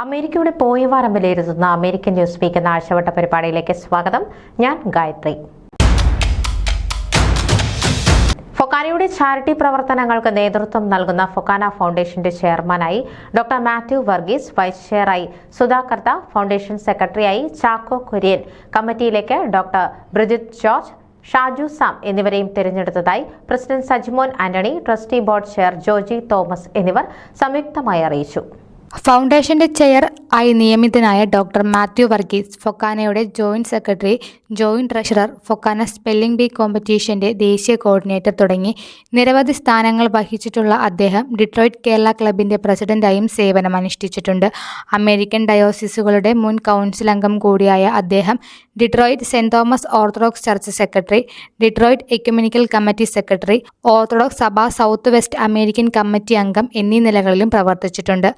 അമേരിക്കയുടെ പോയ വാരം വിലയിരുത്തുന്ന അമേരിക്കൻ ന്യൂസ് വീക്ക് എന്ന ആഴ്ചവട്ട പരിപാടിയിലേക്ക് സ്വാഗതം. ഞാൻ ഗായത്രി. ഫൊക്കാനയുടെ ചാരിറ്റി പ്രവർത്തനങ്ങൾക്ക് നേതൃത്വം നൽകുന്ന ഫൊക്കാന ഫൗണ്ടേഷന്റെ ചെയർമാനായി ഡോക്ടർ മാത്യു വർഗീസ്, വൈസ് ചെയറായി സുധാ കർത്ത, ഫൗണ്ടേഷൻ സെക്രട്ടറിയായി ചാക്കോ കുര്യൻ, കമ്മിറ്റിയിലേക്ക് ഡോക്ടർ ബ്രിജിത്ത് ജോർജ്, ഷാജു സാം എന്നിവരെയും തിരഞ്ഞെടുത്തതായി president Sajimon Antony, trustee board chair Joji Thomas എന്നിവർ സംയുക്തമായി അറിയിച്ചു. ഫൗണ്ടേഷന്റെ ചെയർ ആയി നിയമിതനായ ഡോക്ടർ മാത്യു വർഗീസ്, ഫൊക്കാനയുടെ joint secretary, joint treasurer, FOKANA spelling bee കോമ്പറ്റീഷന്റെ ദേശീയ കോർഡിനേറ്റർ തുടങ്ങി നിരവധി സ്ഥാനങ്ങൾ വഹിച്ചിട്ടുള്ള അദ്ദേഹം ഡിട്രോയിറ്റ് കേരള ക്ലബിന്റെ പ്രസിഡന്റായും സേവനമനുഷ്ഠിച്ചിട്ടുണ്ട്. അമേരിക്കൻ ഡയോസിസുകളുടെ മുൻ കൗൺസിൽ അംഗം കൂടിയായ അദ്ദേഹം Detroit saint Thomas orthodox church secretary, Detroit ecumenical committee secretary, orthodox സഭ സൗത്ത് വെസ്റ്റ് അമേരിക്കൻ കമ്മിറ്റി അംഗം എന്നീ നിലകളിലും പ്രവർത്തിച്ചിട്ടുണ്ട്.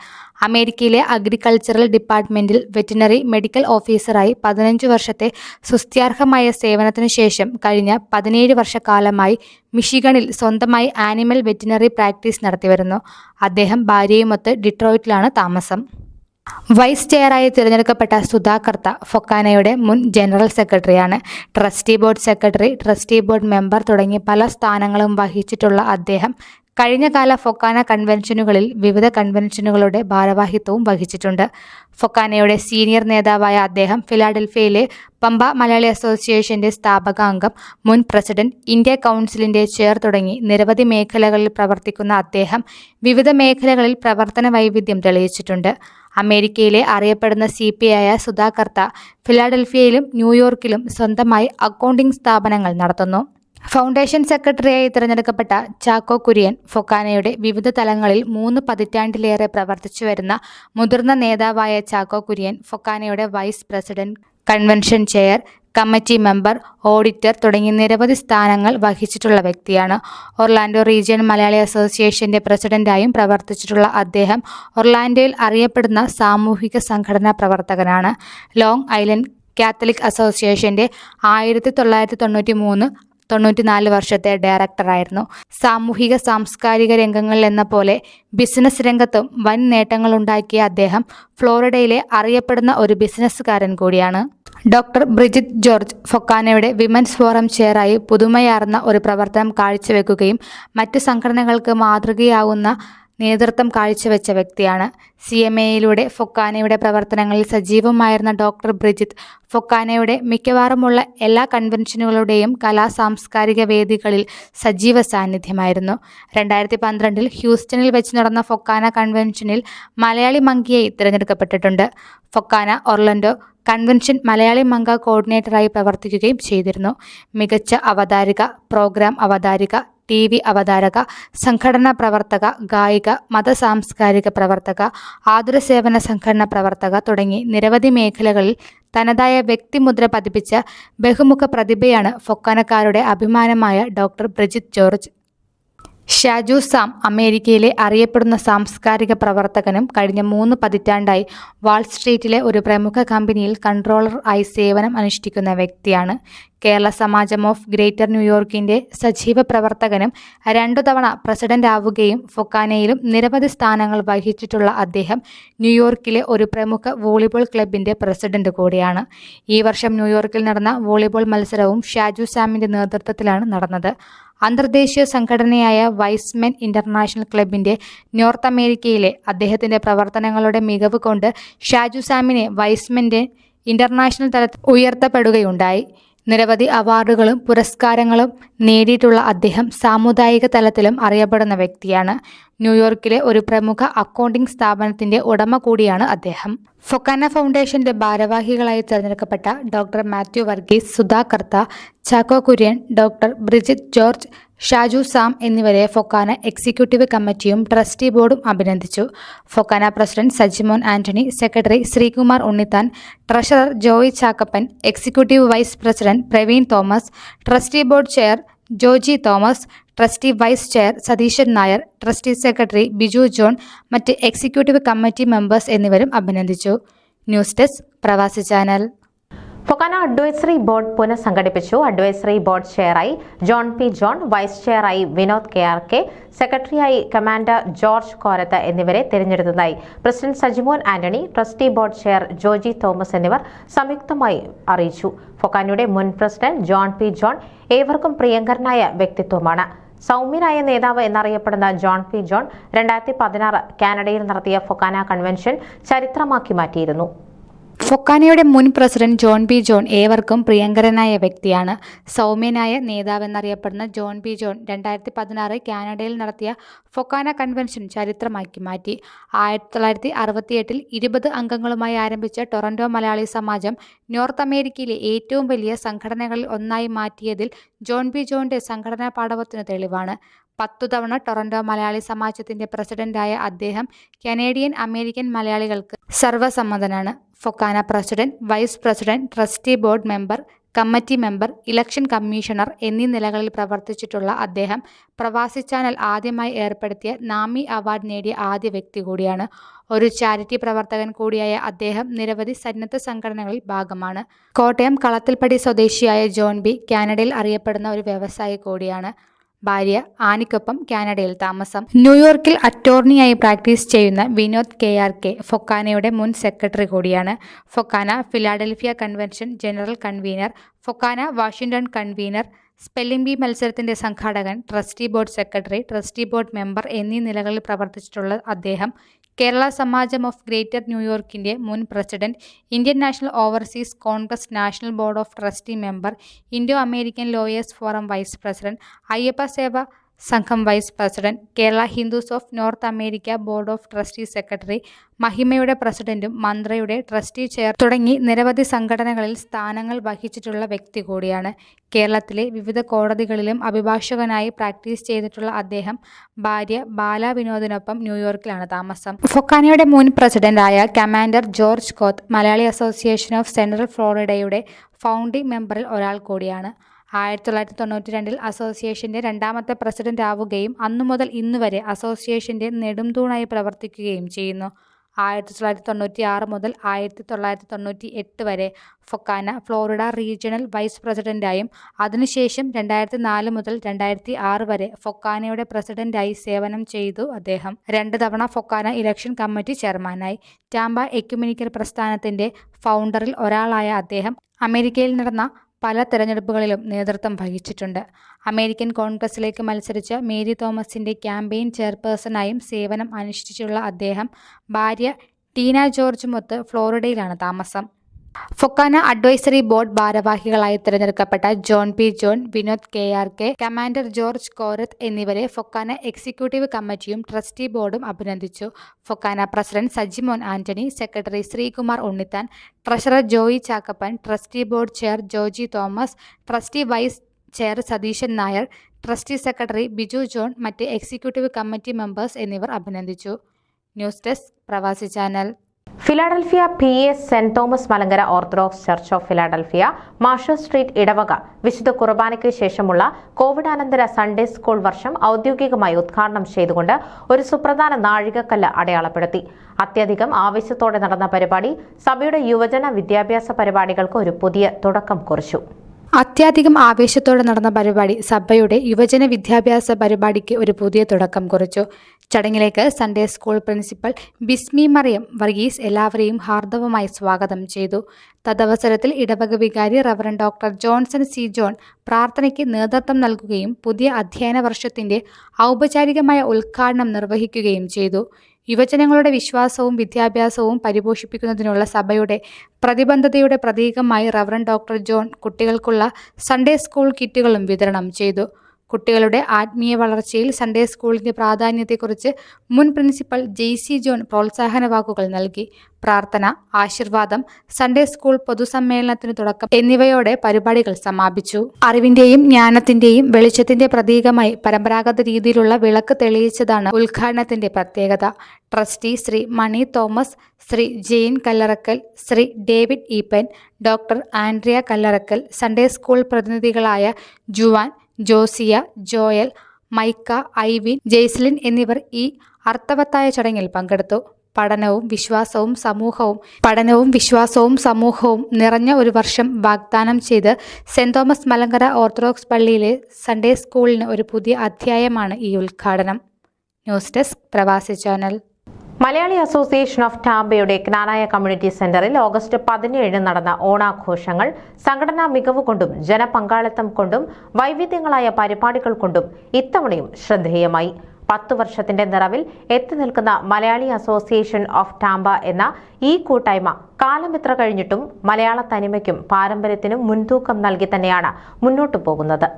അമേരിക്കയിലെ അഗ്രികൾച്ചറൽ ഡിപ്പാർട്ട്മെന്റിൽ വെറ്റിനറി മെഡിക്കൽ ഓഫീസറായി 15 വർഷത്തെ സുസ്ഥിയാർഹമായ സേവനത്തിനു ശേഷം കഴിഞ്ഞ 17 വർഷക്കാലമായി മിഷിഗണിൽ സ്വന്തമായി ആനിമൽ വെറ്റിനറി പ്രാക്ടീസ് നടത്തിവരുന്നു. അദ്ദേഹം ഭാര്യയുമൊത്ത് ഡിട്രോയിറ്റിലാണ് താമസം. വൈസ് ചെയറായി തിരഞ്ഞെടുക്കപ്പെട്ട സുധാ കർത്ത ഫൊക്കാനയുടെ മുൻ ജനറൽ സെക്രട്ടറിയാണ്. Trustee board secretary, trustee board member തുടങ്ങി പല സ്ഥാനങ്ങളും വഹിച്ചിട്ടുള്ള അദ്ദേഹം കഴിഞ്ഞകാല ഫൊക്കാന കൺവെൻഷനുകളിൽ വിവിധ കൺവെൻഷനുകളുടെ ഭാരവാഹിത്വവും വഹിച്ചിട്ടുണ്ട്. ഫൊക്കാനയുടെ സീനിയർ നേതാവായ അദ്ദേഹം ഫിലാഡൽഫിയയിലെ പമ്പ മലയാളി അസോസിയേഷന്റെ സ്ഥാപക അംഗം, മുൻ പ്രസിഡന്റ്, ഇന്ത്യ കൗൺസിലിന്റെ ചെയർ തുടങ്ങി നിരവധി മേഖലകളിൽ പ്രവർത്തിക്കുന്ന അദ്ദേഹം വിവിധ മേഖലകളിൽ പ്രവർത്തന വൈവിധ്യം തെളിയിച്ചിട്ടുണ്ട്. അമേരിക്കയിലെ അറിയപ്പെടുന്ന CPA ആയ സുധാ കർത്ത ഫിലാഡൽഫിയയിലും ന്യൂയോർക്കിലും സ്വന്തമായി അക്കൗണ്ടിംഗ് സ്ഥാപനങ്ങൾ നടത്തുന്നു. ഫൗണ്ടേഷൻ സെക്രട്ടറിയായി തിരഞ്ഞെടുക്കപ്പെട്ട ചാക്കോ കുര്യൻ ഫൊക്കാനയുടെ വിവിധ തലങ്ങളിൽ 3 പതിറ്റാണ്ടിലേറെ പ്രവർത്തിച്ചു വരുന്ന മുതിർന്ന നേതാവായ ചാക്കോ കുര്യൻ ഫൊക്കാനയുടെ vice president, convention chair, committee member, auditor തുടങ്ങി നിരവധി സ്ഥാനങ്ങൾ വഹിച്ചിട്ടുള്ള വ്യക്തിയാണ്. ഒർലാൻഡോ റീജിയൻ മലയാളി അസോസിയേഷന്റെ പ്രസിഡന്റായും പ്രവർത്തിച്ചിട്ടുള്ള അദ്ദേഹം ഒർലാൻഡോയിൽ അറിയപ്പെടുന്ന സാമൂഹിക സംഘടനാ പ്രവർത്തകനാണ്. ലോങ് ഐലൻഡ് കാത്തലിക് അസോസിയേഷന്റെ 1993-94 വർഷത്തെ ഡയറക്ടറായിരുന്നു. സാമൂഹിക സാംസ്കാരിക രംഗങ്ങളിൽ എന്ന പോലെ ബിസിനസ് രംഗത്തും വൻ നേട്ടങ്ങളുണ്ടാക്കിയ അദ്ദേഹം ഫ്ലോറിഡയിലെ അറിയപ്പെടുന്ന ഒരു ബിസിനസ്സുകാരൻ കൂടിയാണ്. ഡോക്ടർ ബ്രിജിത്ത് ജോർജ് ഫൊക്കാനയുടെ വിമൻസ് ഫോറം ചെയറായി പുതുമയാർന്ന ഒരു പ്രവർത്തനം കാഴ്ചവെക്കുകയും മറ്റു സംഘടനകൾക്ക് മാതൃകയാവുന്ന നേതൃത്വം കാഴ്ചവെച്ച വ്യക്തിയാണ്. CMAയിലൂടെ ഫൊക്കാനയുടെ പ്രവർത്തനങ്ങളിൽ സജീവമായിരുന്ന ഡോക്ടർ ബ്രിജിത്ത് ഫൊക്കാനയുടെ മിക്കവാറുമുള്ള എല്ലാ കൺവെൻഷനുകളുടെയും സാംസ്കാരിക വേദികളിൽ സജീവ സാന്നിധ്യമായിരുന്നു. 2012 ഹ്യൂസ്റ്റണിൽ വെച്ച് നടന്ന ഫൊക്കാന കൺവെൻഷനിൽ മലയാളി മങ്കിയായി തിരഞ്ഞെടുക്കപ്പെട്ടിട്ടുണ്ട്. ഫൊക്കാന ഒർലൻഡോ കൺവെൻഷൻ മലയാളി മങ്ക കോർഡിനേറ്ററായി പ്രവർത്തിക്കുകയും ചെയ്തിരുന്നു. മികച്ച അവതാരിക, പ്രോഗ്രാം അവതാരിക, TV അവതാരക, സംഘടനാ പ്രവർത്തക, ഗായിക, മതസാംസ്കാരിക പ്രവർത്തക, ആതുര സേവന സംഘടനാ പ്രവർത്തക തുടങ്ങി നിരവധി മേഖലകളിൽ തനതായ വ്യക്തിമുദ്ര പതിപ്പിച്ച ബഹുമുഖ പ്രതിഭയാണ് ഫൊക്കാനക്കാരുടെ അഭിമാനമായ ഡോക്ടർ ബ്രിജിത്ത് ജോർജ്. ഷാജു സാം അമേരിക്കയിലെ അറിയപ്പെടുന്ന സാംസ്കാരിക പ്രവർത്തകനും കഴിഞ്ഞ 3 പതിറ്റാണ്ടായി വാൾ സ്ട്രീറ്റിലെ ഒരു പ്രമുഖ കമ്പനിയിൽ കൺട്രോളർ ആയി സേവനം അനുഷ്ഠിക്കുന്ന വ്യക്തിയാണ്. കേരള സമാജം ഓഫ് ഗ്രേറ്റർ ന്യൂയോർക്കിന്റെ സജീവ പ്രവർത്തകനും 2 തവണ പ്രസിഡന്റ് ആവുകയും ഫൊക്കാനയിലും നിരവധി സ്ഥാനങ്ങൾ വഹിച്ചിട്ടുള്ള അദ്ദേഹം ന്യൂയോർക്കിലെ ഒരു പ്രമുഖ വോളിബോൾ ക്ലബിന്റെ പ്രസിഡന്റ് കൂടിയാണ്. ഈ വർഷം ന്യൂയോർക്കിൽ നടന്ന വോളിബോൾ മത്സരവും ഷാജു സാമിന്റെ നേതൃത്വത്തിലാണ് നടന്നത്. അന്തർദേശീയ സംഘടനയായ വൈസ്മെൻ ഇന്റർനാഷണൽ ക്ലബിന്റെ നോർത്ത് അമേരിക്കയിലെ അദ്ദേഹത്തിന്റെ പ്രവർത്തനങ്ങളുടെ മികവ് കൊണ്ട് ഷാജു സാമിനെ വൈസ്മെന്റെ ഇന്റർനാഷണൽ തലത്തിൽ ഉയർത്തപ്പെടുകയുണ്ടായി. നിരവധി അവാർഡുകളും പുരസ്കാരങ്ങളും നേടിയിട്ടുള്ള അദ്ദേഹം സാമുദായിക തലത്തിലും അറിയപ്പെടുന്ന വ്യക്തിയാണ്. ന്യൂയോർക്കിലെ ഒരു പ്രമുഖ അക്കൗണ്ടിംഗ് സ്ഥാപനത്തിന്റെ ഉടമ കൂടിയാണ് അദ്ദേഹം. ഫൊക്കാന ഫൗണ്ടേഷന്റെ ഭാരവാഹികളായി തിരഞ്ഞെടുക്കപ്പെട്ട ഡോക്ടർ മാത്യു വർഗീസ്, സുധാ കർത്ത, ചാക്കോ കുര്യൻ, ഡോക്ടർ ബ്രിജിത്ത് ജോർജ്, ഷാജു സാം എന്നിവരെ ഫൊക്കാന എക്സിക്യൂട്ടീവ് കമ്മിറ്റിയും ട്രസ്റ്റി ബോർഡും അഭിനന്ദിച്ചു. FOKANA president Sajimon Antony, secretary Sreekumar Unnithan, treasurer Joy Chakkappan, executive vice president Praveen Thomas, trustee board chair Joji Thomas, trustee vice chair Satheesan Nair, trustee secretary Biju John, മറ്റ് എക്സിക്യൂട്ടീവ് കമ്മിറ്റി മെമ്പേഴ്സ് എന്നിവരും അഭിനന്ദിച്ചു. News desk Pravasi channel. FOKANA advisory board പുനഃസംഘടിപ്പിച്ചു. അഡ്വൈസറി ബോർഡ് ചെയറായി ജോൺ പി ജോൺ, വൈസ് ചെയറായി വിനോദ് KRK, സെക്രട്ടറിയായി കമാൻഡർ ജോർജ് കോരത്ത് എന്നിവരെ തിരഞ്ഞെടുത്തതായി president Sajimon Antony, trustee board chair Joji Thomas എന്നിവർ സംയുക്തമായി അറിയിച്ചു. ഫൊക്കാനയുടെ മുൻ പ്രസിഡന്റ് ജോൺ പി ജോൺ ഏവർക്കും പ്രിയങ്കരനായ വ്യക്തിത്വമാണ്. സൗമ്യനായ നേതാവ് എന്നറിയപ്പെടുന്ന ജോൺ പി ജോൺ 2016 കാനഡയിൽ നടത്തിയ ഫൊക്കാന കൺവെൻഷൻ ചരിത്രമാക്കി മാറ്റിയിരുന്നു. ഫൊക്കാനയുടെ മുൻ പ്രസിഡന്റ് ജോൺ പി ജോൺ ഏവർക്കും പ്രിയങ്കരനായ വ്യക്തിയാണ്. സൗമ്യനായ നേതാവെന്നറിയപ്പെടുന്ന ജോൺ പി ജോൺ 2016 കാനഡയിൽ നടത്തിയ ഫൊക്കാന കൺവെൻഷൻ ചരിത്രമാക്കി മാറ്റി. 1968 20 അംഗങ്ങളുമായി ആരംഭിച്ച ടൊറന്റോ മലയാളി സമാജം നോർത്ത് അമേരിക്കയിലെ ഏറ്റവും വലിയ സംഘടനകളിൽ ഒന്നായി മാറ്റിയതിൽ ജോൺ പി ജോണിന്റെ സംഘടനാ പാടവത്തിന് തെളിവാണ്. 10 തവണ ടൊറന്റോ മലയാളി സമാജത്തിന്റെ പ്രസിഡന്റായ അദ്ദേഹം കനേഡിയൻ അമേരിക്കൻ മലയാളികൾക്ക് സർവ്വസമ്മതനാണ്. FOKANA president, vice president, trustee board member, committee member, election commissioner എന്നീ നിലകളിൽ പ്രവർത്തിച്ചിട്ടുള്ള അദ്ദേഹം പ്രവാസി ചാനൽ ആദ്യമായി ഏർപ്പെടുത്തിയ നാമി അവാർഡ് നേടിയ ആദ്യ വ്യക്തി കൂടിയാണ്. ഒരു ചാരിറ്റി പ്രവർത്തകൻ കൂടിയായ അദ്ദേഹം നിരവധി സന്നദ്ധ സംഘടനകളിൽ ഭാഗമാണ്. കോട്ടയം കളത്തിൽപ്പടി സ്വദേശിയായ ജോൺ ബി കാനഡയിൽ അറിയപ്പെടുന്ന ഒരു വ്യവസായി കൂടിയാണ്. ഭാര്യ ആനിക്കൊപ്പം കാനഡയിൽ താമസം. ന്യൂയോർക്കിൽ അറ്റോർണിയായി പ്രാക്ടീസ് ചെയ്യുന്ന വിനോദ് KRK ഫൊക്കാനയുടെ മുൻ സെക്രട്ടറി കൂടിയാണ്. FOKANA Philadelphia convention general convener, FOKANA Washington convener, spelling bee മത്സരത്തിന്റെ സംഘാടകൻ, trustee board secretary, trustee board member എന്നീ നിലകളിൽ പ്രവർത്തിച്ചിട്ടുള്ള അദ്ദേഹം കേരള സമാജം ഓഫ് ഗ്രേറ്റർ ന്യൂയോർക്കിന്റെ മുൻ president, Indian national overseas Congress national board of trustee member, Indo American lawyers forum vice president, Ayyappa Seva Sangham vice president, Kerala Hindus of North America board of trustee secretary, മഹിമയുടെ പ്രസിഡന്റും മന്ത്രയുടെ trustee chair തുടങ്ങി നിരവധി സംഘടനകളിൽ സ്ഥാനങ്ങൾ വഹിച്ചിട്ടുള്ള വ്യക്തി കൂടിയാണ്. കേരളത്തിലെ വിവിധ കോടതികളിലും അഭിഭാഷകനായി പ്രാക്ടീസ് ചെയ്തിട്ടുള്ള അദ്ദേഹം ഭാര്യ ബാല വിനോദിനൊപ്പം ന്യൂയോർക്കിലാണ് താമസം. ഫൊക്കാനയുടെ മുൻ പ്രസിഡന്റായ commander George Koth Malayali association of central ഫ്ലോറിഡയുടെ ഫൗണ്ടിംഗ് മെമ്പറിൽ ഒരാൾ കൂടിയാണ്. 1992 അസോസിയേഷന്റെ 2ാമത്തെ പ്രസിഡന്റ് ആവുകയും അന്നുമുതൽ ഇന്നുവരെ അസോസിയേഷന്റെ നെടുംതൂണായി പ്രവർത്തിക്കുകയും ചെയ്യുന്നു. 1996 മുതൽ 1998 വരെ ഫൊക്കാന ഫ്ലോറിഡ റീജിയണൽ വൈസ് പ്രസിഡന്റായും അതിനുശേഷം 2004 മുതൽ 2006 വരെ ഫൊക്കാനയുടെ പ്രസിഡന്റായി സേവനം ചെയ്തു. അദ്ദേഹം 2 തവണ ഫൊക്കാന ഇലക്ഷൻ കമ്മിറ്റി ചെയർമാനായി. ടാമ്പ എക്യുമെനിക്കൽ പ്രസ്ഥാനത്തിന്റെ ഫൗണ്ടറിൽ ഒരാളായ അദ്ദേഹം അമേരിക്കയിൽ നടന്ന പല തെരഞ്ഞെടുപ്പുകളിലും നേതൃത്വം വഹിച്ചിട്ടുണ്ട്. അമേരിക്കൻ കോൺഗ്രസിലേക്ക് മത്സരിച്ച മേരി തോമസിന്റെ ക്യാമ്പയിൻ ചെയർപേഴ്സണായും സേവനം അനുഷ്ഠിച്ചിട്ടുള്ള അദ്ദേഹം ഭാര്യ ടീന ജോർജുമൊത്ത് ഫ്ലോറിഡയിലാണ് താമസം. ഫൊക്കാന അഡ്വൈസറി ബോർഡ് ഭാരവാഹികളായി തിരഞ്ഞെടുക്കപ്പെട്ട John P John, Vinod KRK, commander George Korath എന്നിവരെ ഫൊക്കാന എക്സിക്യൂട്ടീവ് കമ്മിറ്റിയും ട്രസ്റ്റി ബോർഡും അഭിനന്ദിച്ചു. FOKANA president Sajimon Antony, secretary Sreekumar Unnithan, treasurer Joy Chakkappan, trustee board chair Joji Thomas, trustee vice chair Satheesan Nair, trustee secretary Biju John, മറ്റ് എക്സിക്യൂട്ടീവ് കമ്മിറ്റി മെമ്പേഴ്സ് എന്നിവർ അഭിനന്ദിച്ചു. News desk Pravasi channel. Philadelphia PS saint Thomas Malankara orthodox church of Philadelphia, മാഷോ സ്ട്രീറ്റ്, ഇടവക വിശുദ്ധ കുർബാനയ്ക്ക് ശേഷമുള്ള കോവിഡാനന്തര സൺഡേ സ്കൂൾ വർഷം ഔദ്യോഗികമായി ഉദ്ഘാടനം ചെയ്തുകൊണ്ട് ഒരു സുപ്രധാന നാഴികക്കല്ല് അടയാളപ്പെടുത്തി. അത്യധികം ആവേശത്തോടെ നടന്ന പരിപാടി സഭയുടെ യുവജന വിദ്യാഭ്യാസ പരിപാടികൾക്ക് ഒരു പുതിയ തുടക്കം കുറിച്ചു. അത്യധികം ആവേശത്തോടെ നടന്ന പരിപാടി സഭയുടെ യുവജന വിദ്യാഭ്യാസ പരിപാടിക്ക് ഒരു പുതിയ തുടക്കം കുറിച്ചു. ചടങ്ങിലേക്ക് സൺഡേ സ്കൂൾ പ്രിൻസിപ്പൽ ബിസ്മി മറിയം വർഗീസ് എല്ലാവരെയും ഹാർദവമായി സ്വാഗതം ചെയ്തു. തദവസരത്തിൽ ഇടവക വികാരി reverend doctor Johnson C. John പ്രാർത്ഥനയ്ക്ക് നേതൃത്വം നൽകുകയും പുതിയ അധ്യയന വർഷത്തിന്റെ ഔപചാരികമായ ഉദ്ഘാടനം നിർവഹിക്കുകയും ചെയ്തു. യുവജനങ്ങളുടെ വിശ്വാസവും വിദ്യാഭ്യാസവും പരിപോഷിപ്പിക്കുന്നതിനുള്ള സഭയുടെ പ്രതിബദ്ധതയുടെ പ്രതീകമായി റവറന്റ് ഡോക്ടർ ജോൺ കുട്ടികൾക്കുള്ള സൺഡേ സ്കൂൾ കിറ്റുകളും വിതരണം ചെയ്തു. കുട്ടികളുടെ ആത്മീയ വളർച്ചയിൽ സൺഡേ സ്കൂളിന്റെ പ്രാധാന്യത്തെക്കുറിച്ച് മുൻ പ്രിൻസിപ്പൽ JC ജോൺ പ്രോത്സാഹന വാക്കുകൾ നൽകി. പ്രാർത്ഥന, ആശീർവാദം, സൺഡേ സ്കൂൾ പൊതുസമ്മേളനത്തിന് തുടക്കം എന്നിവയോടെ പരിപാടികൾ സമാപിച്ചു. അറിവിന്റെയും ജ്ഞാനത്തിന്റെയും വെളിച്ചത്തിന്റെ പ്രതീകമായി പരമ്പരാഗത രീതിയിലുള്ള വിളക്ക് തെളിയിച്ചതാണ് ഉദ്ഘാടനത്തിന്റെ പ്രത്യേകത. Trustee Shri Mani Thomas, Shri Jain Kallarackal, Shri David Eapen, doctor Andrea Kallarackal, Sunday school പ്രതിനിധികളായ ജുവാൻ, ജോസിയ, ജോയൽ, മൈക്ക, ഐവിൻ, ജെയ്സ്ലിൻ എന്നിവർ ഈ അർത്ഥവത്തായ ചടങ്ങിൽ പങ്കെടുത്തു. പഠനവും വിശ്വാസവും സമൂഹവും നിറഞ്ഞ ഒരു വർഷം വാഗ്ദാനം ചെയ്ത് സെന്റ് തോമസ് മലങ്കര ഓർത്തഡോക്സ് പള്ളിയിലെ സൺഡേ സ്കൂളിന് ഒരു പുതിയ അധ്യായമാണ് ഈ ഉദ്ഘാടനം. News desk Pravasi channel. Malayali association of ടാമ്പയുടെ ജ്ഞാനായ കമ്മ്യൂണിറ്റി സെന്ററിൽ ഓഗസ്റ്റ് 17 നടന്ന ഓണാഘോഷങ്ങൾ സംഘടനാ മികവ് കൊണ്ടും ജനപങ്കാളിത്തം കൊണ്ടും വൈവിധ്യങ്ങളായ പരിപാടികൾ കൊണ്ടും ഇത്തവണയും ശ്രദ്ധേയമായി. 10 വർഷത്തിന്റെ നിറവിൽ എത്തി നിൽക്കുന്ന മലയാളി അസോസിയേഷൻ ഓഫ് ടാമ്പ എന്ന ഈ കൂട്ടായ്മ കാലമിത്ര കഴിഞ്ഞിട്ടും മലയാള തനിമയ്ക്കും പാരമ്പര്യത്തിനും മുൻതൂക്കം നൽകി തന്നെയാണ് മുന്നോട്ടു പോകുന്നത്.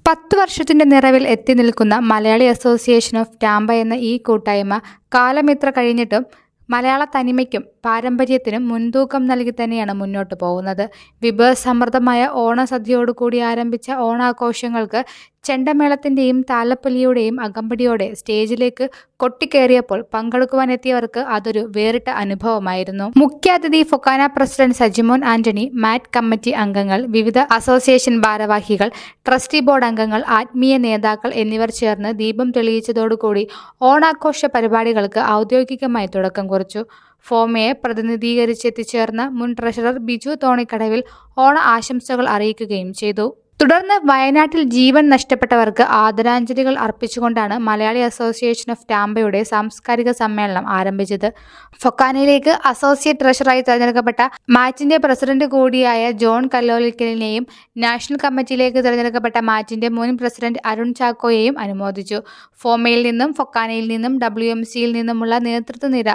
10 വർഷത്തിന്റെ നിറവിൽ എത്തി നിൽക്കുന്ന മലയാളി അസോസിയേഷൻ ഓഫ് ടാമ്പ എന്ന ഈ കൂട്ടായ്മ കാലമിത്ര കഴിഞ്ഞിട്ടും മലയാള തനിമയ്ക്കും പാരമ്പര്യത്തിനും മുൻതൂക്കം നൽകി തന്നെയാണ് മുന്നോട്ട് പോകുന്നത്. വിഭവസമൃദ്ധമായ ഓണസദ്യയോടുകൂടി ആരംഭിച്ച ഓണാഘോഷങ്ങൾക്ക് ചെണ്ടമേളത്തിന്റെയും താലപ്പൊലിയുടെയും അകമ്പടിയോടെ സ്റ്റേജിലേക്ക് കൊട്ടിക്കേറിയപ്പോൾ പങ്കെടുക്കുവാനെത്തിയവർക്ക് അതൊരു വേറിട്ട അനുഭവമായിരുന്നു. മുഖ്യാതിഥി ഫൊക്കാന പ്രസിഡന്റ് സജിമോൻ ആന്റണി, മാറ്റ് കമ്മിറ്റി അംഗങ്ങൾ, വിവിധ അസോസിയേഷൻ ഭാരവാഹികൾ, ട്രസ്റ്റി ബോർഡ് അംഗങ്ങൾ, ആത്മീയ നേതാക്കൾ എന്നിവർ ചേർന്ന് ദീപം തെളിയിച്ചതോടുകൂടി ഓണാഘോഷ പരിപാടികൾക്ക് ഔദ്യോഗികമായി തുടക്കം കുറിച്ചു. ഫോമയെ പ്രതിനിധീകരിച്ചെത്തിച്ചേർന്ന മുൻ ട്രഷറർ ബിജു തോണിക്കടവിൽ ഓണ ആശംസകൾ അറിയിക്കുകയും ചെയ്തു. തുടർന്ന് വയനാട്ടിൽ ജീവൻ നഷ്ടപ്പെട്ടവർക്ക് ആദരാഞ്ജലികൾ അർപ്പിച്ചുകൊണ്ടാണ് മലയാളി അസോസിയേഷൻ ഓഫ് ടാമ്പയുടെ സാംസ്കാരിക സമ്മേളനം ആരംഭിച്ചത്. ഫൊക്കാനയിലേക്ക് അസോസിയേറ്റ് ട്രഷററായി തെരഞ്ഞെടുക്കപ്പെട്ട മാറ്റിന്റെ പ്രസിഡന്റ് കൂടിയായ ജോൺ കല്ലോലിക്കലിനെയും നാഷണൽ കമ്മിറ്റിയിലേക്ക് തെരഞ്ഞെടുക്കപ്പെട്ട മാറ്റിന്റെ മുൻ പ്രസിഡന്റ് അരുൺ ചാക്കോയെയും അനുമോദിച്ചു. ഫോമയിൽ നിന്നും ഫൊക്കാനയിൽ നിന്നും WMCയിൽ നിന്നുമുള്ള നേതൃത്വനിര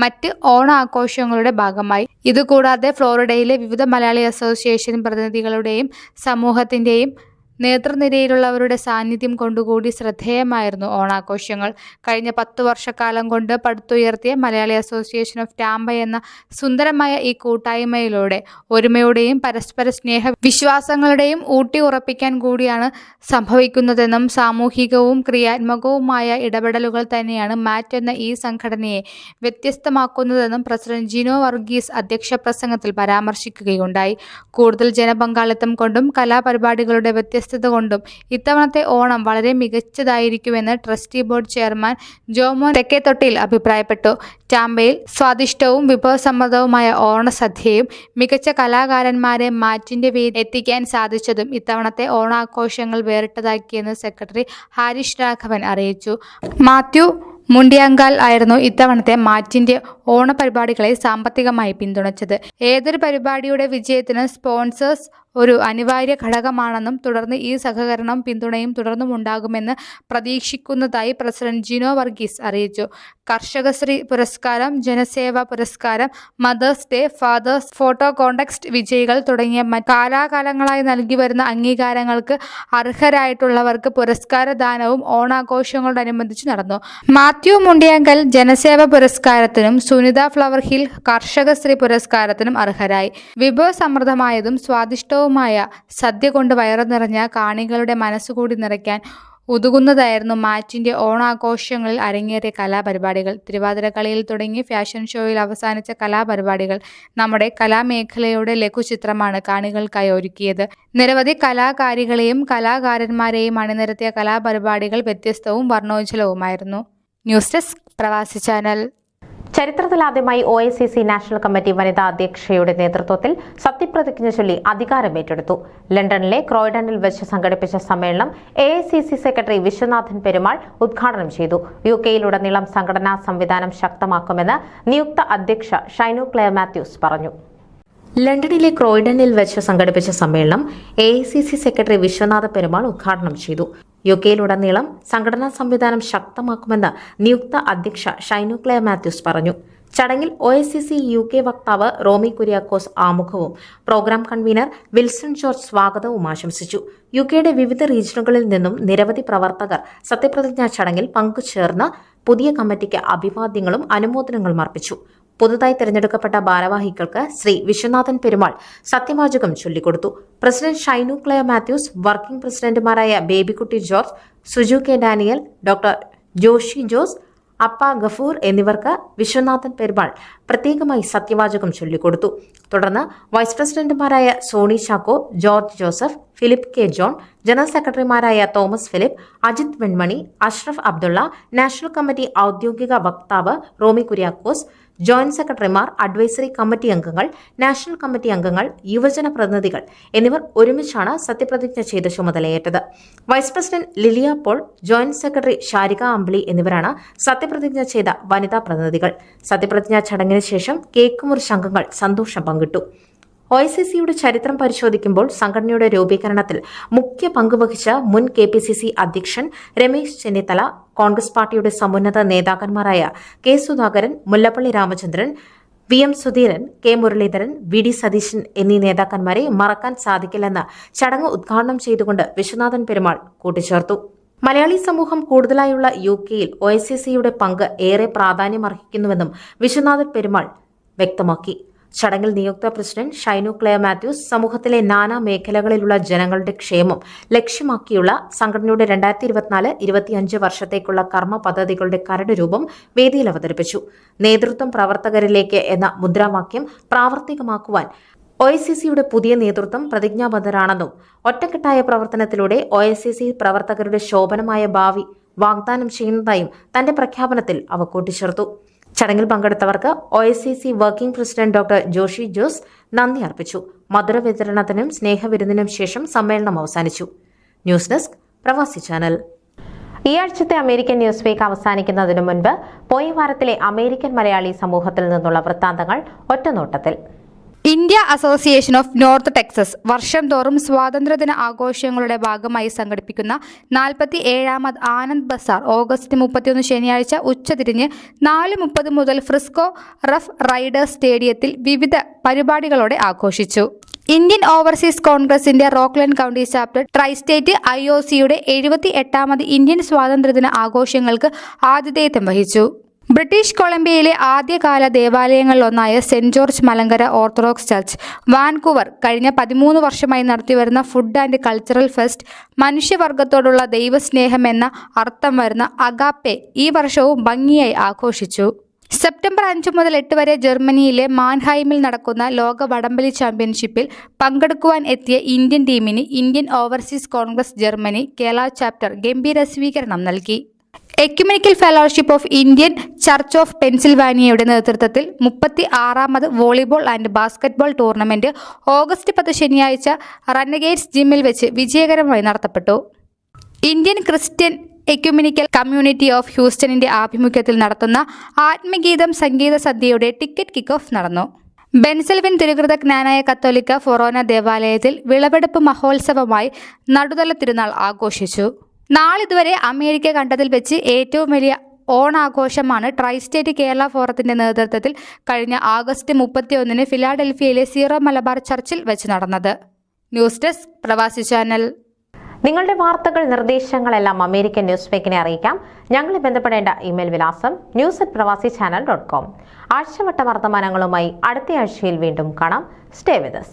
മറ്റ് ഓണാഘോഷങ്ങളുടെ ഭാഗമായി. ഇതുകൂടാതെ ഫ്ലോറിഡയിലെ വിവിധ മലയാളി അസോസിയേഷൻ പ്രതിനിധികളുടെയും സമൂഹത്തിന്റെയും നേതൃനിരയിലുള്ളവരുടെ സാന്നിധ്യം കൊണ്ടുകൂടി ശ്രദ്ധേയമായിരുന്നു ഓണാഘോഷങ്ങൾ. കഴിഞ്ഞ 10 വർഷക്കാലം കൊണ്ട് പടുത്തുയർത്തിയ മലയാളി അസോസിയേഷൻ ഓഫ് ടാമ്പ എന്ന സുന്ദരമായ ഈ കൂട്ടായ്മയിലൂടെ ഒരുമയുടെയും പരസ്പര സ്നേഹ വിശ്വാസങ്ങളുടെയും ഊട്ടി ഉറപ്പിക്കാൻ കൂടിയാണ് സംഭവിക്കുന്നതെന്നും സാമൂഹികവും ക്രിയാത്മകവുമായ ഇടപെടലുകൾ തന്നെയാണ് മാറ്റ് എന്ന ഈ സംഘടനയെ വ്യത്യസ്തമാക്കുന്നതെന്നും പ്രസിഡന്റ് ജിനോ വർഗീസ് അധ്യക്ഷ പ്രസംഗത്തിൽ പരാമർശിക്കുകയുണ്ടായി. കൂടുതൽ ജനപങ്കാളിത്തം കൊണ്ടും കലാപരിപാടികളുടെ വ്യത്യസ്തത കൊണ്ടും ഇത്തവണത്തെ ഓണം വളരെ മികച്ചതായിരിക്കുമെന്ന് ട്രസ്റ്റി ബോർഡ് ചെയർമാൻ ജോമോൻ തെക്കേത്തൊട്ടിയിൽ അഭിപ്രായപ്പെട്ടു. ടാമ്പയിൽ സ്വാദിഷ്ടവും വിഭവസമൃദ്ധവുമായ ഓണസദ്യയും മികച്ച കലാകാരന്മാരെ മാറ്റിന്റെ വേദി എത്തിക്കാൻ സാധിച്ചതും ഇത്തവണത്തെ ഓണാഘോഷങ്ങൾ വേറിട്ടതാക്കിയെന്ന് സെക്രട്ടറി ഹാരിഷ് രാഘവൻ അറിയിച്ചു. മാത്യു മുണ്ടിയാങ്കാൽ ആയിരുന്നു ഇത്തവണത്തെ മാറ്റിന്റെ ഓണപരിപാടികളെ സാമ്പത്തികമായി പിന്തുണച്ചത്. ഏതൊരു പരിപാടിയുടെ വിജയത്തിന് സ്പോൺസേഴ്സ് ഒരു അനിവാര്യ ഘടകമാണെന്നും തുടർന്ന് ഈ സഹകരണവും പിന്തുണയും തുടർന്നും ഉണ്ടാകുമെന്ന് പ്രതീക്ഷിക്കുന്നതായി പ്രസിഡന്റ് ജിനോ വർഗീസ് അറിയിച്ചു. കർഷകശ്രീ പുരസ്കാരം, ജനസേവ പുരസ്കാരം, mother's day, father's photo contest വിജയികൾ തുടങ്ങിയ കാലാകാലങ്ങളായി നൽകി വരുന്ന അംഗീകാരങ്ങൾക്ക് അർഹരായിട്ടുള്ളവർക്ക് പുരസ്കാരദാനവും ഓണാഘോഷങ്ങളോടനുബന്ധിച്ച് നടന്നു. മാത്യു മുണ്ടിയാങ്കൽ ജനസേവ പുരസ്കാരത്തിനും സുനിത ഫ്ലവർ ഹിൽ കർഷകശ്രീ പുരസ്കാരത്തിനും അർഹരായി. വിഭവസമൃദ്ധമായതും സ്വാദിഷ്ടവുമായ സദ്യ കൊണ്ട് വയറു നിറഞ്ഞ കാണികളുടെ മനസ്സുകൂടി നിറയ്ക്കാൻ ഉതകുന്നതായിരുന്നു മാറ്റിന്റെ ഓണാഘോഷങ്ങളിൽ അരങ്ങേറിയ കലാപരിപാടികൾ. തിരുവാതിരക്കളിയിൽ തുടങ്ങി ഫാഷൻ ഷോയിൽ അവസാനിച്ച കലാപരിപാടികൾ നമ്മുടെ കലാമേഖലയുടെ ലഘുചിത്രമാണ് കാണികൾക്കായി ഒരുക്കിയത്. നിരവധി കലാകാരികളെയും കലാകാരന്മാരെയും അണിനിരത്തിയ കലാപരിപാടികൾ വ്യത്യസ്തവും വർണ്ണോജ്വലവുമായിരുന്നു. News desk Pravasi channel. ചരിത്രത്തിലാദ്യമായി OICC നാഷണൽ കമ്മിറ്റി വനിതാ അധ്യക്ഷയുടെ നേതൃത്വത്തിൽ സത്യപ്രതിജ്ഞ ചൊല്ലി അധികാരമേറ്റെടുത്തു. ലണ്ടനിലെ ക്രോയ്ഡണിൽ വെച്ച് സംഘടിപ്പിച്ച സമ്മേളനം AICC സെക്രട്ടറി വിശ്വനാഥൻ പെരുമാൾ ഉദ്ഘാടനം ചെയ്തു. UK-യിലുടനീളം സംഘടനാ സംവിധാനം ശക്തമാക്കുമെന്ന് നിയുക്ത അധ്യക്ഷ ഷൈനു ക്ലെയർ മാത്യൂസ് പറഞ്ഞു. ലണ്ടനിലെ ക്രോയ്ഡണിൽ വെച്ച് സംഘടിപ്പിച്ച സമ്മേളനം AICC സെക്രട്ടറി വിശ്വനാഥ പെരുമാൾ ഉദ്ഘാടനം ചെയ്തു. UK-യിലുടനീളം സംഘടനാ സംവിധാനം ശക്തമാക്കുമെന്ന് നിയുക്ത അധ്യക്ഷ ഷൈനു ക്ലെയർ മാത്യൂസ് പറഞ്ഞു. ചടങ്ങിൽ OICC UK വക്താവ് റോമി കുര്യാക്കോസ് ആമുഖവും പ്രോഗ്രാം കൺവീനർ വിൽസൺ ജോർജ് സ്വാഗതവും ആശംസിച്ചു. UK-യുടെ വിവിധ റീജിയനുകളിൽ നിന്നും നിരവധി പ്രവർത്തകർ സത്യപ്രതിജ്ഞാ ചടങ്ങിൽ പങ്കുചേർന്ന് പുതിയ കമ്മിറ്റിക്ക് അഭിവാദ്യങ്ങളും അനുമോദനങ്ങളും അർപ്പിച്ചു. പുതുതായി തെരഞ്ഞെടുക്കപ്പെട്ട ഭാരവാഹികൾക്ക് ശ്രീ വിശ്വനാഥൻ പെരുമാൾ സത്യവാചകം ചൊല്ലിക്കൊടുത്തു. പ്രസിഡന്റ് ഷൈനു ക്ലെയർ മാത്യൂസ്, വർക്കിംഗ് പ്രസിഡന്റുമാരായ ബേബിക്കുട്ടി ജോർജ്, സുജു കെ ഡാനിയൽ, ഡോക്ടർ ജോഷി ജോസ്, അപ്പ ഗഫൂർ എന്നിവർക്ക് വിശ്വനാഥൻ പെരുമാൾ പ്രത്യേകമായി സത്യവാചകം ചൊല്ലിക്കൊടുത്തു. തുടർന്ന് വൈസ് പ്രസിഡന്റുമാരായ സോണി ചാക്കോ, ജോർജ് ജോസഫ്, ഫിലിപ്പ് കെ ജോൺ, ജനറൽ സെക്രട്ടറിമാരായ തോമസ് ഫിലിപ്പ്, അജിത് വെൺമണി, അഷ്റഫ് അബ്ദുള്ള, നാഷണൽ കമ്മിറ്റി ഔദ്യോഗിക വക്താവ് റോമി കുര്യാക്കോസ്, ജോയിന്റ് സെക്രട്ടറിമാർ, അഡ്വൈസറി കമ്മിറ്റി അംഗങ്ങൾ, നാഷണൽ കമ്മിറ്റി അംഗങ്ങൾ, യുവജന പ്രതിനിധികൾ എന്നിവർ ഒരുമിച്ചാണ് സത്യപ്രതിജ്ഞ ചെയ്ത് ചുമതലയേറ്റത്. Vice president Lilia Paul, joint secretary Sharika Ambli എന്നിവരാണ് സത്യപ്രതിജ്ഞ ചെയ്ത വനിതാ പ്രതിനിധികൾ. സത്യപ്രതിജ്ഞാ ചടങ്ങിന് ശേഷം കേക്ക് മുറിച്ച അംഗങ്ങൾ സന്തോഷം പങ്കിട്ടു. OICCയുടെ ചരിത്രം പരിശോധിക്കുമ്പോൾ സംഘടനയുടെ രൂപീകരണത്തിൽ മുഖ്യ പങ്കുവഹിച്ച മുൻ KPCC അധ്യക്ഷൻ രമേശ് ചെന്നിത്തല, കോൺഗ്രസ് പാർട്ടിയുടെ സമുന്നത നേതാക്കന്മാരായ K Sudhakaran, Mullappally Ramachandran, VM Sudheeran, K Muraleedharan, VD Satheesan എന്നീ നേതാക്കന്മാരെ മറക്കാൻ സാധിക്കില്ലെന്ന് ചടങ്ങ് ഉദ്ഘാടനം ചെയ്തുകൊണ്ട് വിശ്വനാഥൻ പെരുമാൾ കൂട്ടിച്ചേർത്തു. മലയാളി സമൂഹം കൂടുതലായുള്ള UK-യിൽ OICCയുടെ പങ്ക് ഏറെ പ്രാധാന്യമർഹിക്കുന്നുവെന്നും വിശ്വനാഥൻ പെരുമാൾ വ്യക്തമാക്കി. ചടങ്ങിൽ നിയുക്ത പ്രസിഡന്റ് ഷൈനു ക്ലെയർ മാത്യൂസ് സമൂഹത്തിലെ നാനാ മേഖലകളിലുള്ള ജനങ്ങളുടെ ക്ഷേമം ലക്ഷ്യമാക്കിയുള്ള സംഘടനയുടെ 2024-25 വർഷത്തേക്കുള്ള കർമ്മ പദ്ധതികളുടെ കരട് രൂപം വേദിയിൽ അവതരിപ്പിച്ചു. നേതൃത്വം പ്രവർത്തകരിലേക്ക് എന്ന മുദ്രാവാക്യം പ്രാവർത്തികമാക്കുവാൻ OICCയുടെ പുതിയ നേതൃത്വം പ്രതിജ്ഞാബദ്ധരാണെന്നും ഒറ്റക്കെട്ടായ പ്രവർത്തനത്തിലൂടെ OICC പ്രവർത്തകരുടെ ശോഭനമായ ഭാവി വാഗ്ദാനം ചെയ്യുന്നതായും തന്റെ പ്രഖ്യാപനത്തിൽ അവ കൂട്ടിച്ചേർത്തു. ചടങ്ങിൽ പങ്കെടുത്തവർക്ക് OICC working president doctor Joshi Jose നന്ദി അർപ്പിച്ചു. മധുര വിതരണത്തിനും സ്നേഹവിരുന്നിനും ശേഷം സമ്മേളനം അവസാനിച്ചു. News desk Pravasi channel. ഈ ആഴ്ചത്തെ അമേരിക്കൻ ന്യൂസ് വീക്ക് അവസാനിക്കുന്നതിനു മുൻപ് പോയ വാരത്തിലെ അമേരിക്കൻ മലയാളി സമൂഹത്തിൽ നിന്നുള്ള വൃത്താന്തങ്ങൾ ഒറ്റനോട്ടത്തിൽ. India association of north Texas വർഷം തോറും സ്വാതന്ത്ര്യദിന ആഘോഷങ്ങളുടെ ഭാഗമായി സംഘടിപ്പിക്കുന്ന 47ാമത് ആനന്ദ് ബസാർ ഓഗസ്റ്റ് 31 ശനിയാഴ്ച ഉച്ചതിരിഞ്ഞ് 4:30 മുതൽ ഫ്രിസ്കോ റഫ് റൈഡേഴ്സ് സ്റ്റേഡിയത്തിൽ വിവിധ പരിപാടികളോടെ ആഘോഷിച്ചു. ഇന്ത്യൻ ഓവർസീസ് കോൺഗ്രസിന്റെ റോക്ക്ലൻഡ് കൗണ്ടി ചാപ്റ്റർ ട്രൈസ്റ്റേറ്റ് IOCയുടെ 78ാമത് ഇന്ത്യൻ സ്വാതന്ത്ര്യദിന ആഘോഷങ്ങൾക്ക് ആതിഥേയത്വം വഹിച്ചു. ബ്രിട്ടീഷ് കൊളംബിയയിലെ ആദ്യകാല ദേവാലയങ്ങളിലൊന്നായ saint George Malankara orthodox church Vancouver കഴിഞ്ഞ 13 വർഷമായി നടത്തിവരുന്ന ഫുഡ് ആൻഡ് കൾച്ചറൽ ഫെസ്റ്റ് മനുഷ്യവർഗത്തോടുള്ള ദൈവസ്നേഹം എന്ന അർത്ഥം വരുന്ന അഗാപ്പെ ഈ വർഷവും ഭംഗിയായി ആഘോഷിച്ചു. സെപ്റ്റംബർ 5 മുതൽ 8 വരെ ജർമ്മനിയിലെ മാൻഹൈമിൽ നടക്കുന്ന ലോക വടംവലി ചാമ്പ്യൻഷിപ്പിൽ പങ്കെടുക്കുവാൻ എത്തിയ ഇന്ത്യൻ ടീമിന് Indian overseas Congress Germany Kerala chapter ഗംഭീര സ്വീകരണം നൽകി. Ecumenical fellowship of Indian church of പെൻസിൽവാനിയയുടെ നേതൃത്വത്തിൽ 36ാമത് volleyball and basketball tournament August 10 ശനിയാഴ്ച റെനഗേഡ്സ് ജിമ്മിൽ വെച്ച് വിജയകരമായി നടത്തപ്പെട്ടു. Indian Christian ecumenical community of ഹ്യൂസ്റ്റണിന്റെ ആഭിമുഖ്യത്തിൽ നടത്തുന്ന ആത്മഗീതം സംഗീത സദ്യയുടെ ടിക്കറ്റ് കിക്ക് ഓഫ് നടന്നു. ബെൻസൽവിൻ തിരുകൃത ജ്ഞാനായ കത്തോലിക്ക ഫൊറോന ദേവാലയത്തിൽ വിളവെടുപ്പ് മഹോത്സവമായി നടുതല തിരുനാൾ ആഘോഷിച്ചു. നാളിതുവരെ അമേരിക്ക കണ്ടതിൽ വെച്ച് ഏറ്റവും വലിയ ഓണാഘോഷമാണ് ട്രൈസ്റ്റേറ്റ് കേരള ഫോറത്തിന്റെ നേതൃത്വത്തിൽ കഴിഞ്ഞ ആഗസ്റ്റ് 31 ഫിലാഡൽഫിയയിലെ സീറോ മലബാർ ചർച്ചിൽ വെച്ച് നടന്നത്. News desk Pravasi channel. നിങ്ങളുടെ വാർത്തകൾ, നിർദ്ദേശങ്ങളെല്ലാം അമേരിക്കൻ ന്യൂസ് വീക്കിനെ അറിയിക്കാം. ഞങ്ങളെ ബന്ധപ്പെടേണ്ട ഇമെയിൽ വിലാസം news@pravasichannel.com. ആഴ്ചവട്ട വർത്തമാനങ്ങളുമായി അടുത്ത ആഴ്ചയിൽ വീണ്ടും കാണാം. Stay with us.